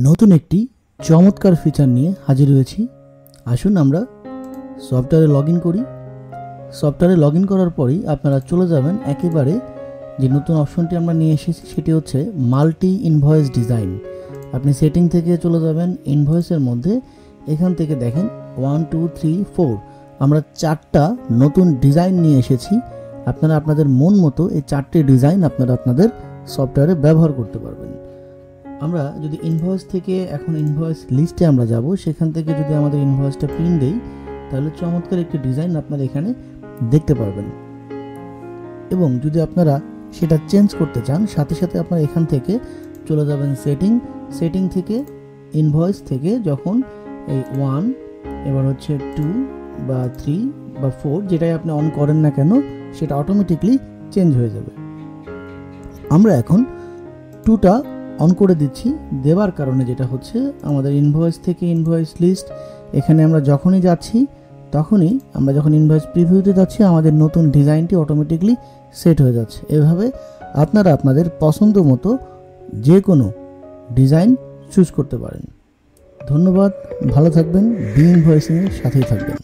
নতুন একটি চমৎকার ফিচার নিয়ে হাজির হয়েছি। আসুন আমরা সফটওয়্যারে লগ ইন করি। সফটওয়্যারে লগ ইন করার পরেই আপনারা চলে যাবেন একেবারে যে নতুন অপশনটি আমরা নিয়ে এসেছি, সেটি হচ্ছে মাল্টি ইনভয়েস ডিজাইন। আপনি সেটিং থেকে চলে যাবেন ইনভয়েসের মধ্যে। এখান থেকে দেখেন 1 2 3 4 আমরা 4টা নতুন ডিজাইন নিয়ে এসেছি। আপনারা আপনাদের মন মতো এই 4টি ডিজাইন আপনারা আপনাদের সফটওয়্যারে ব্যবহার করতে পারবেন। আমরা যদি ইনভয়েস থেকে এখন ইনভয়েস লিস্টে আমরা যাব, সেখান থেকে যদি আমাদের ইনভয়েসটা প্রিন্ট দেই, তাহলে চমৎকার একটি ডিজাইন আপনারা এখানে দেখতে পারবেন। এবং যদি আপনারা সেটা চেঞ্জ করতে চান, সাথে সাথে আপনারা এখান থেকে চলে যাবেন সেটিং থেকে ইনভয়েস থেকে যখন এই 1 এবার হচ্ছে 2 বা 3 বা 4 যেটাই আপনি অন করেন না কেন, সেটা অটোমেটিকলি চেঞ্জ হয়ে যাবে। আমরা এখন 2টা অন করে দিচ্ছি। দেওয়ার কারণে যেটা হচ্ছে, আমাদের ইনভয়েস থেকে ইনভয়েস লিস্ট এখানে আমরা যখনই যাচ্ছি, তখনই আমরা যখন ইনভয়েস প্রিভিউতে যাচ্ছি, আমাদের নতুন ডিজাইনটি অটোমেটিকলি সেট হয়ে যাচ্ছে। এভাবে আপনারা আপনাদের পছন্দ মতো যে কোনো ডিজাইন চুজ করতে পারেন। ধন্যবাদ, ভালো থাকবেন, বি ইনভয়েসিংয়ের সাথেই থাকবেন।